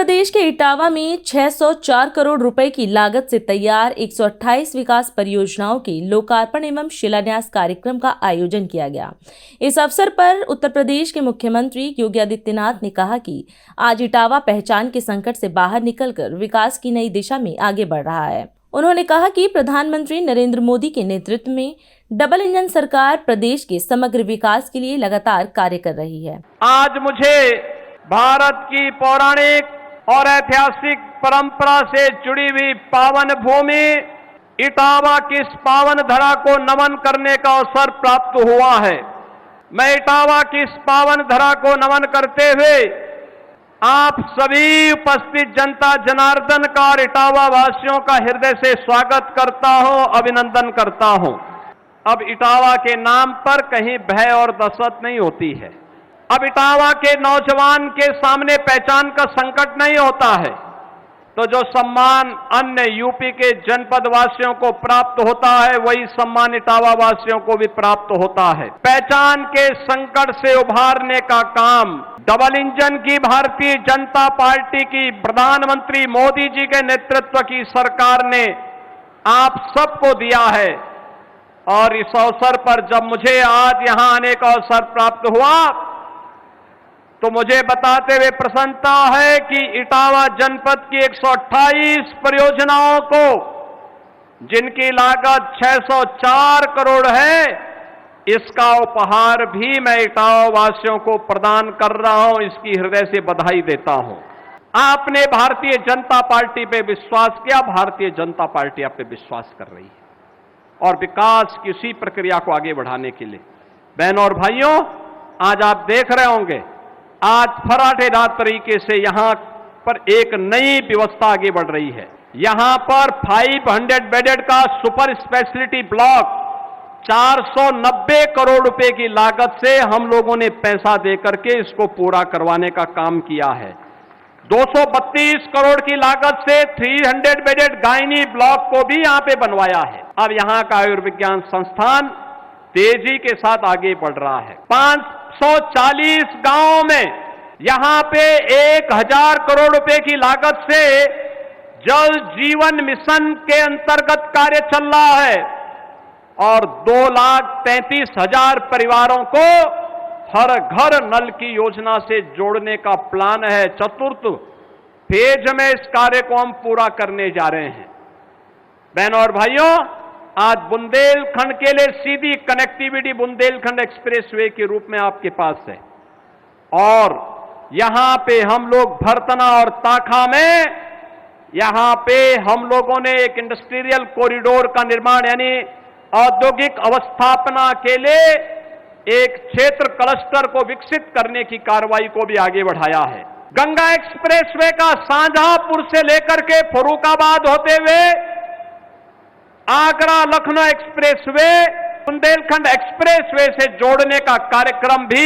प्रदेश के इटावा में 604 करोड़ रुपए की लागत से तैयार 128 विकास परियोजनाओं के लोकार्पण एवं शिलान्यास कार्यक्रम का आयोजन किया गया। इस अवसर पर उत्तर प्रदेश के मुख्यमंत्री योगी आदित्यनाथ ने कहा कि आज इटावा पहचान के संकट से बाहर निकलकर विकास की नई दिशा में आगे बढ़ रहा है। उन्होंने कहा कि प्रधानमंत्री नरेंद्र मोदी के नेतृत्व में डबल इंजन सरकार प्रदेश के समग्र विकास के लिए लगातार कार्य कर रही है। आज मुझे भारत की पौराणिक और ऐतिहासिक परंपरा से जुड़ी हुई पावन भूमि इटावा की इस पावन धरा को नमन करने का अवसर प्राप्त हुआ है। मैं इटावा की इस पावन धरा को नमन करते हुए आप सभी उपस्थित जनता जनार्दन का और इटावा वासियों का हृदय से स्वागत करता हूं, अभिनंदन करता हूं। अब इटावा के नाम पर कहीं भय और दहशत नहीं होती है। अब इटावा के नौजवान के सामने पहचान का संकट नहीं होता है, तो जो सम्मान अन्य यूपी के जनपद वासियों को प्राप्त होता है वही सम्मान इटावा वासियों को भी प्राप्त होता है। पहचान के संकट से उभारने का काम डबल इंजन की भारतीय जनता पार्टी की प्रधानमंत्री मोदी जी के नेतृत्व की सरकार ने आप सबको दिया है। और इस अवसर पर जब मुझे आज यहां आने का अवसर प्राप्त हुआ तो मुझे बताते हुए प्रसन्नता है कि इटावा जनपद की 128 परियोजनाओं को, जिनकी लागत 604 करोड़ है, इसका उपहार भी मैं इटावा वासियों को प्रदान कर रहा हूं। इसकी हृदय से बधाई देता हूं। आपने भारतीय जनता पार्टी पे विश्वास किया, भारतीय जनता पार्टी आप पे विश्वास कर रही है और विकास की उसी प्रक्रिया को आगे बढ़ाने के लिए। बहनों और भाइयों, आज आप देख रहे होंगे आज फराटेदार तरीके से यहां पर एक नई व्यवस्था आगे बढ़ रही है। यहां पर 500 बेडेड का सुपर स्पेशलिटी ब्लॉक 490 करोड़ रुपए की लागत से हम लोगों ने पैसा देकर के इसको पूरा करवाने का काम किया है। 232 करोड़ की लागत से 300 बेडेड गायनी ब्लॉक को भी यहां पे बनवाया है। अब यहां का आयुर्विज्ञान संस्थान तेजी के साथ आगे बढ़ रहा है। 540 गांवों में यहां पे 1000 करोड़ रुपए की लागत से जल जीवन मिशन के अंतर्गत कार्य चल रहा है और 2,33,000 परिवारों को हर घर नल की योजना से जोड़ने का प्लान है। चतुर्थ फेज में इस कार्य को हम पूरा करने जा रहे हैं। बहनों और भाइयों, आज बुंदेलखंड के लिए सीधी कनेक्टिविटी बुंदेलखंड एक्सप्रेसवे के रूप में आपके पास है और यहां पे हम लोग भरतना और ताखा में यहां पे हम लोगों ने एक इंडस्ट्रियल कॉरिडोर का निर्माण यानी औद्योगिक अवस्थापना के लिए एक क्षेत्र क्लस्टर को विकसित करने की कार्रवाई को भी आगे बढ़ाया है। गंगा एक्सप्रेसवे का शाहजहांपुर से लेकर के फर्रुखाबाद होते हुए आगरा लखनऊ एक्सप्रेसवे बुंदेलखंड एक्सप्रेसवे से जोड़ने का कार्यक्रम भी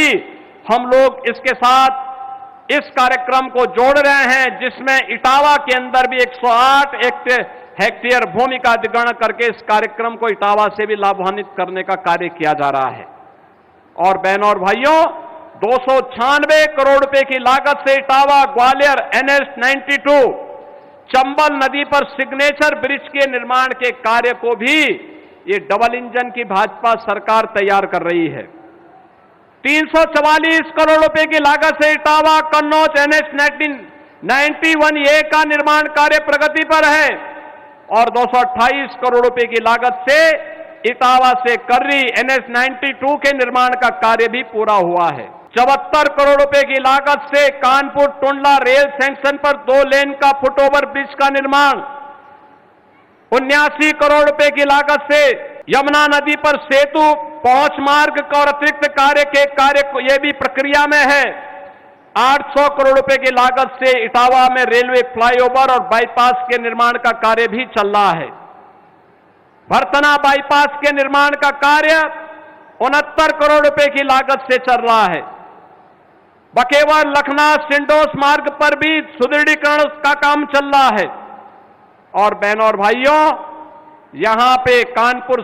हम लोग इसके साथ इस कार्यक्रम को जोड़ रहे हैं, जिसमें इटावा के अंदर भी 108 हेक्टेयर भूमि का अधिग्रहण करके इस कार्यक्रम को इटावा से भी लाभान्वित करने का कार्य किया जा रहा है। और बहनों और भाइयों, 296 करोड़ रुपए की लागत से इटावा ग्वालियर NH 92 चंबल नदी पर सिग्नेचर ब्रिज के निर्माण के कार्य को भी ये डबल इंजन की भाजपा सरकार तैयार कर रही है। 344 करोड़ रुपए की लागत से इटावा कन्नौज NH 91A का निर्माण कार्य प्रगति पर है और 228 करोड़ रुपए की लागत से इटावा से कर्री NH 92 के निर्माण का कार्य भी पूरा हुआ है। 74 करोड़ रुपए की लागत से कानपुर टुंडला रेल सेक्शन पर 2 लेन का फुटओवर ब्रिज का निर्माण, 79 करोड़ रुपए की लागत से यमुना नदी पर सेतु पहुंच मार्ग का और अतिरिक्त कार्य को यह भी प्रक्रिया में है। 800 करोड़ रुपए की लागत से इटावा में रेलवे फ्लाईओवर और बाईपास के निर्माण का कार्य भी चल रहा है। भरतना बाईपास के निर्माण का कार्य 69 करोड़ रुपए की लागत से चल रहा है। बकेवर लखनऊ सिंडोस मार्ग पर भी सुदृढ़ीकरण का काम चल रहा है। और बहनों और भाइयों, यहां पे कानपुर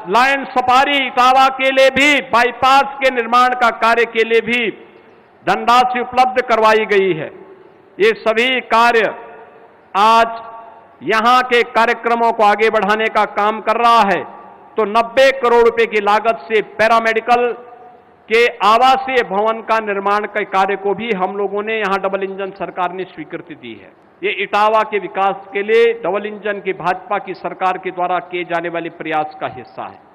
लायन सफारी इटावा के लिए भी बाईपास के निर्माण का कार्य के लिए भी धनराशि उपलब्ध करवाई गई है। ये सभी कार्य आज यहां के कार्यक्रमों को आगे बढ़ाने का काम कर रहा है। तो 90 करोड़ रुपए की लागत से पैरामेडिकल के आवासीय भवन का निर्माण के कार्य को भी हम लोगों ने यहां डबल इंजन सरकार ने स्वीकृति दी है। ये इटावा के विकास के लिए डबल इंजन की भाजपा की सरकार के द्वारा किए जाने वाले प्रयास का हिस्सा है।